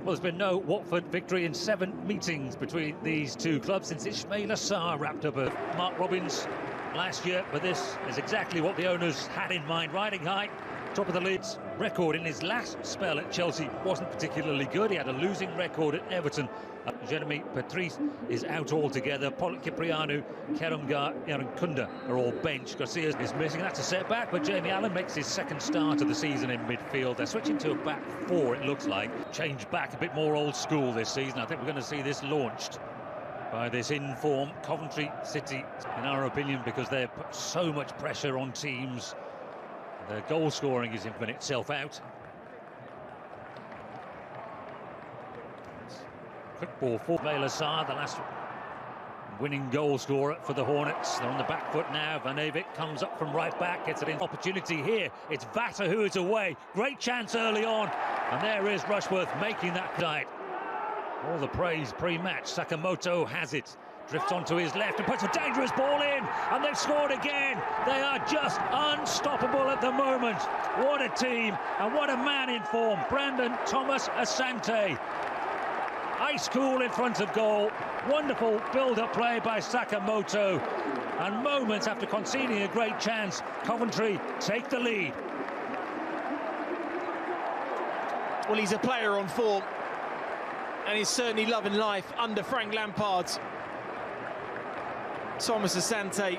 Well, there's been no Watford victory in 7 meetings between these two clubs since Ismail Assar wrapped up a Mark Robins last year, but this is exactly what the owners had in mind. Riding high, top of the league's record in his last spell at Chelsea wasn't particularly good. He had a losing record at Everton. Jeremy Patrice is out altogether. Paul Cipriano, Kerunga, Kunda are all benched. Garcia is missing. That's a setback, but Jamie Allen makes his second start of the season in midfield. They're switching to a back four, it looks like. Changed back a bit more old school this season. I think we're going to see this launched by this in-form Coventry City, in our opinion, because they've put so much pressure on teams. Their goal scoring is in itself out. Quick ball for Ismail Assar, the last winning goal scorer for the Hornets. They're on the back foot now. Van Avik comes up from right back, gets it in. Opportunity here. It's Vata who is away. Great chance early on. And there is Rushworth making that dive. All the praise pre-match. Sakamoto has it. Drifts onto his left and puts a dangerous ball in. And they've scored again. They are just unstoppable at the moment. What a team and what a man in form. Brandon Thomas Asante. Ice cool in front of goal. Wonderful build-up play by Sakamoto. And moments after conceding a great chance, Coventry take the lead. Well, he's a player on form, and he's certainly loving life under Frank Lampard. Thomas Asante.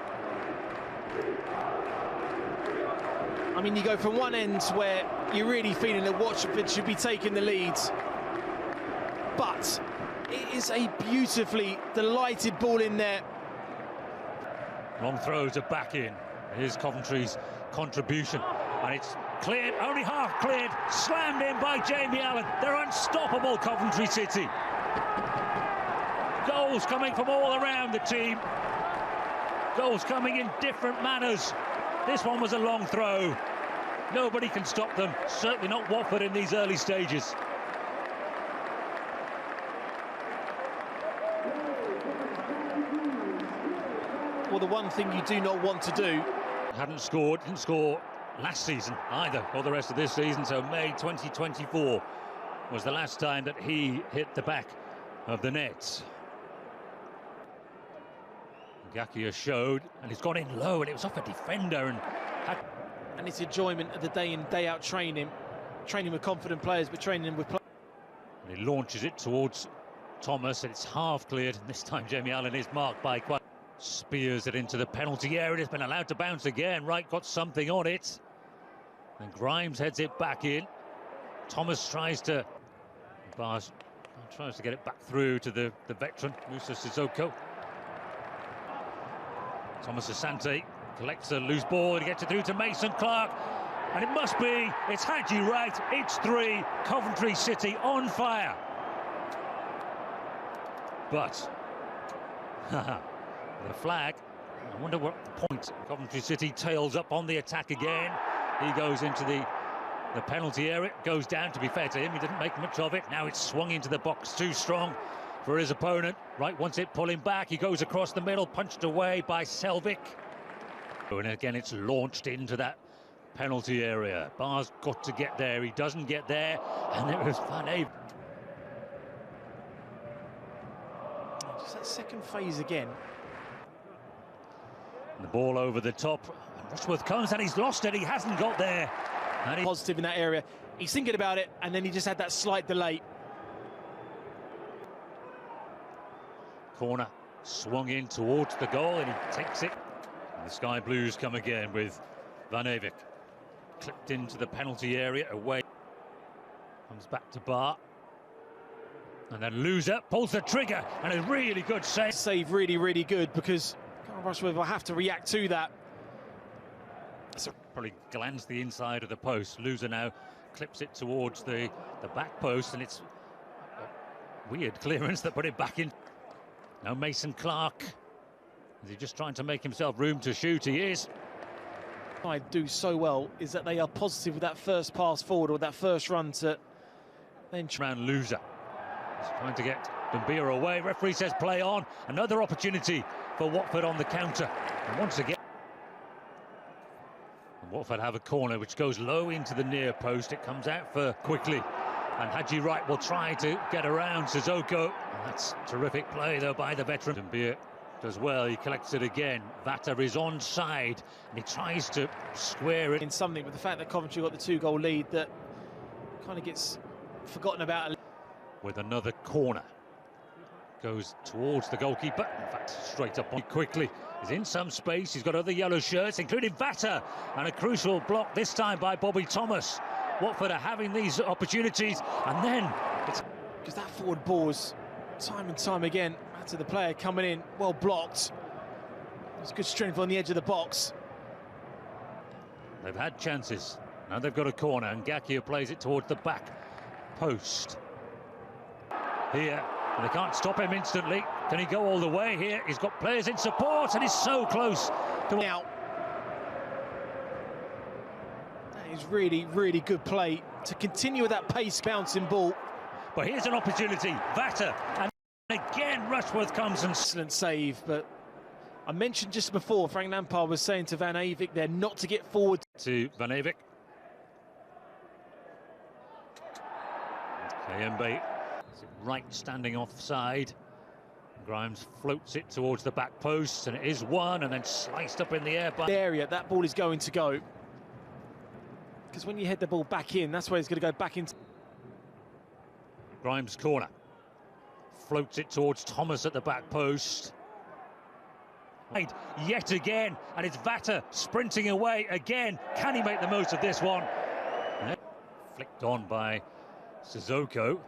I mean, you go from one end where you're really feeling that Watford should be taking the lead, but it is a beautifully delighted ball in there. Long throws are back in. Here's Coventry's contribution, and it's cleared, only half cleared, slammed in by Jamie Allen. They're unstoppable, Coventry City. Goals coming from all around the team. Goals coming in different manners. This one was a long throw. Nobody can stop them, certainly not Watford in these early stages. Well, the one thing you do not want to do. Didn't score last season either, or the rest of this season, so May 2024 was the last time that he hit the back of the net. Gakia showed, and he's gone in low, and it was off a defender, and it's enjoyment of the day in, day out training with confident players, but training with players. And he launches it towards Thomas, and it's half cleared, and this time Jamie Allen is marked by quite. Spears it into the penalty area. It's been allowed to bounce again. Wright got something on it, and Grimes heads it back in. Thomas tries to get it back through to the veteran Musa Sissoko. Thomas Asante collects a loose ball and gets it through to Mason Clark, and it's Haji Wright. It's 3, Coventry City on fire. But the flag, I wonder what point. Coventry City tails up on the attack again. He goes into the penalty area, goes down. To be fair to him, he didn't make much of it. Now it's swung into the box, too strong for his opponent. Right, wants it pulling back. He goes across the middle, punched away by Selvik. And again, it's launched into that penalty area. Barr's got to get there. He doesn't get there, and there is Van Avik. Just that second phase again. The ball over the top. Rushworth comes and he's lost it. He hasn't got there. And positive in that area. He's thinking about it, and then he just had that slight delay. Corner swung in towards the goal, and he takes it. And the Sky Blues come again with Van Avik. Clipped into the penalty area, away. Comes back to Barr. And then Loser pulls the trigger, and a really good save. Save really, really good, because Rushworth will have to react to that. So probably glanced the inside of the post. Loser now clips it towards the back post, and it's a weird clearance that put it back in. Now Mason Clark. Is he just trying to make himself room to shoot? He is. What I do so well is that they are positive with that first pass forward, or that first run to then around Loser. He's trying to get Dumbia away. Referee says play on. Another opportunity for Watford on the counter. And once again, Watford have a corner which goes low into the near post. It comes out for quickly And Haji Wright will try to get around Sissoko. That's terrific play, though, by the veteran. And Beer does well, he collects it again. Vater is onside, and he tries to square it. In something, but the fact that Coventry got the 2-goal lead that kind of gets forgotten about. With another corner. Goes towards the goalkeeper, in fact, straight up on quickly. He's in some space, he's got other yellow shirts, including Vater, and a crucial block this time by Bobby Thomas. Watford are having these opportunities, and then it's... Because that forward ball was time and time again to the player coming in, well blocked. There's good strength on the edge of the box. They've had chances, now they've got a corner, and Ngakia plays it towards the back post. Here, and they can't stop him instantly. Can he go all the way here? He's got players in support, and he's so close to... Now, that is really, really good play to continue with that pace bouncing ball. But here's an opportunity, Vater, and again Rushworth comes and... Excellent save, but I mentioned just before, Frank Lampard was saying to Van Avik there not to get forward. To Van Avik. Kayembe, right standing offside. Grimes floats it towards the back post, and it is one, and then sliced up in the air by... The area that ball is going to go. Because when you head the ball back in, that's where it's going to go back into... Grimes' corner. Floats it towards Thomas at the back post. Yet again, and it's Vater sprinting away again. Can he make the most of this one? Flicked on by Sissoko.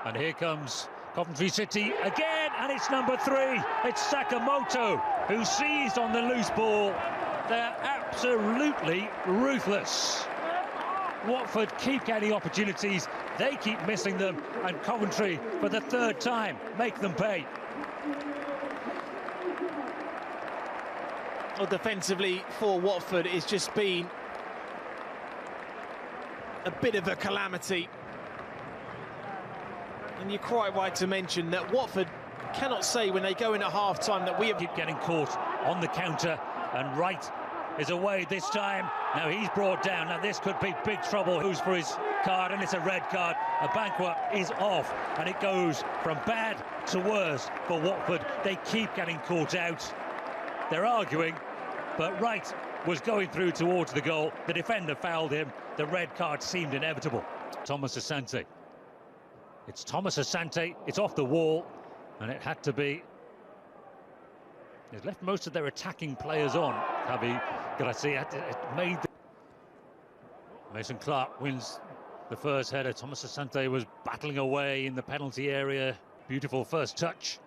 And here comes Coventry City again, and it's number 3. It's Sakamoto who seized on the loose ball. They're absolutely ruthless. Watford keep getting opportunities, they keep missing them, and Coventry, for the 3rd time, make them pay. Well, defensively for Watford, it's just been a bit of a calamity. And you're quite right to mention that Watford cannot say when they go in at half-time that we have... Keep getting caught on the counter, and Wright is away this time. Now he's brought down. Now this could be big trouble. Who's for his card? And it's a red card. Abankwah is off, and it goes from bad to worse for Watford. They keep getting caught out. They're arguing, but Wright was going through towards the goal. The defender fouled him. The red card seemed inevitable. Thomas Asante. It's Thomas Asante. It's off the wall, and it had to be. They've left most of their attacking players on. Javi Gracia made the... Mason Clark wins the first header. Thomas Asante was battling away in the penalty area. Beautiful first touch.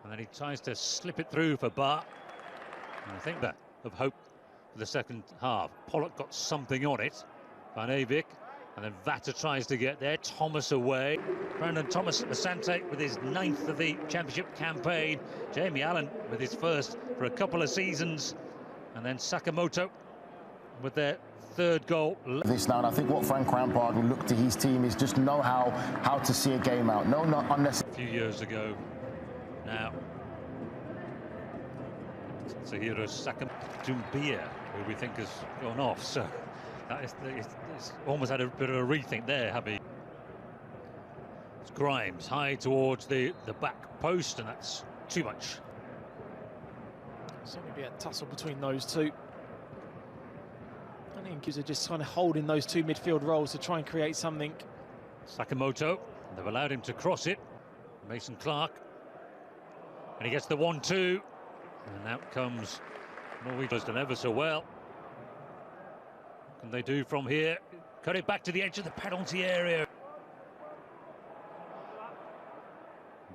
And then he tries to slip it through for Bar. And I think that of hope for the second half. Pollock got something on it. Van Avik. And then Vater tries to get there. Thomas away. Brandon Thomas Asante with his 9th of the championship campaign. Jamie Allen with his first for a couple of seasons. And then Sakamoto with their 3rd goal. This now, and I think what Frank Lampard will look to his team is just know how to see a game out. No, not unnecessary. A few years ago now. Tahiro Sakamoto, who we think has gone off. So it's almost had a bit of a rethink there, Javi. It's Grimes high towards the back post, and that's too much. It's going to be a tussle between those two. I think they're just kind of holding those two midfield roles to try and create something. Sakamoto, they've allowed him to cross it. Mason Clark, and he gets the 1-2, and out comes Norwich done ever so well. What can they do from here? Cut it back to the edge of the penalty area.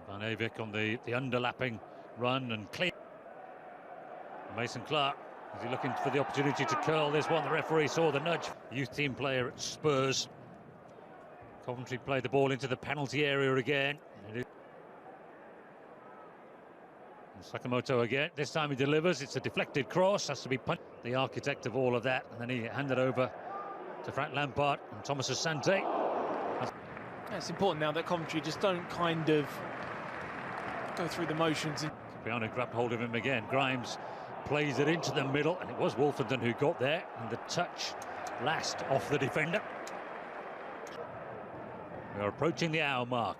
Van Avik on the underlapping run and clear. Mason Clark, is he looking for the opportunity to curl this one? The referee saw the nudge. Youth team player at Spurs. Coventry played the ball into the penalty area again. And Sakamoto again. This time he delivers. It's a deflected cross. Has to be punched. The architect of all of that. And then he handed over to Frank Lampard and Thomas Asante. It's important now that Coventry just don't kind of go through the motions. Cipriano grabbed hold of him again. Grimes plays it into the middle, and it was Wolferton who got there, and the touch last off the defender. We're approaching the hour mark.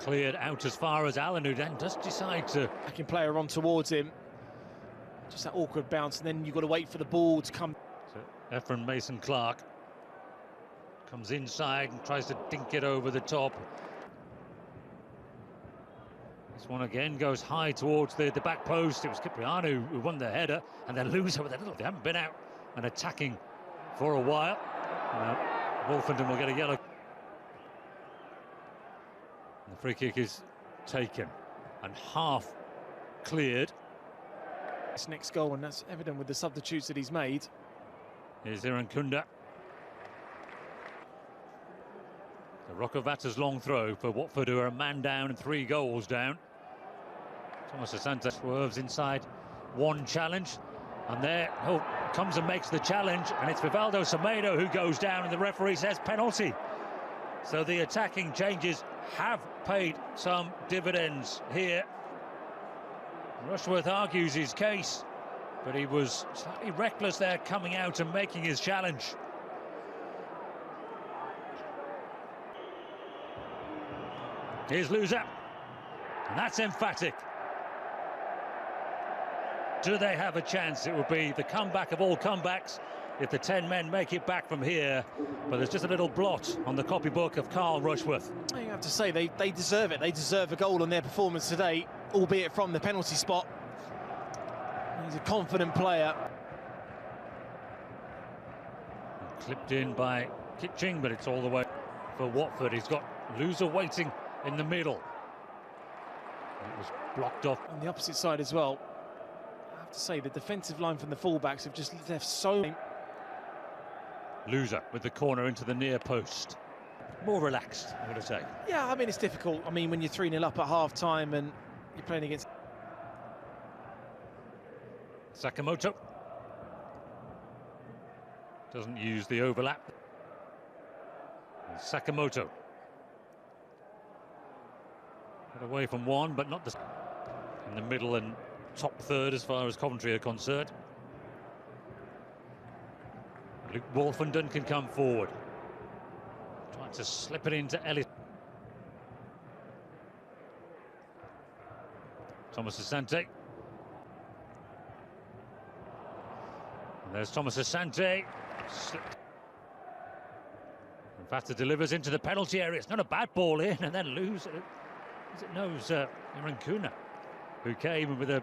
Cleared out as far as Allen, who then does decide to... Backing player on towards him. Just that awkward bounce, and then you've got to wait for the ball to come. So Efren Mason-Clark comes inside and tries to dink it over the top. This one again goes high towards the back post. It was Cipriano who won the header, and then Loser with a little... They haven't been out and attacking for a while. Wolfenden will get a yellow. The free kick is taken and half cleared. This next goal, and that's evident with the substitutes that he's made. Here's Irankunda. The Rokovata's long throw for Watford, who are a man down and 3 goals down. Thomas Asante swerves inside one challenge, and there comes and makes the challenge, and it's Rivaldo Semedo who goes down, and the referee says penalty. So the attacking changes have paid some dividends here. Rushworth argues his case, but he was slightly reckless there, coming out and making his challenge. Here's Loser, and that's emphatic. Do they have a chance? It will be the comeback of all comebacks if the 10 men make it back from here. But there's just a little blot on the copybook of Carl Rushworth. You have to say they deserve it. They deserve a goal on their performance today, albeit from the penalty spot. He's a confident player. Clipped in by Kitching, but it's all the way for Watford. He's got Loser waiting in the middle. It was blocked off. On the opposite side as well. I have to say the defensive line from the fullbacks have just left so... Loser with the corner into the near post. More relaxed, I'm going to say. Yeah, I mean, it's difficult. I mean, when you're 3-0 up at half-time and you're playing against... Sakamoto doesn't use the overlap. And Sakamoto got away from one, but not the... in the middle and top third as far as Coventry are concerned. Luke Wolfenden can come forward. Trying to slip it into Ellis. Thomas Asante. And there's Thomas Asante. Slipped. And Fata delivers into the penalty area. It's not a bad ball in, and then Loser. As it knows Irankunda, who came with a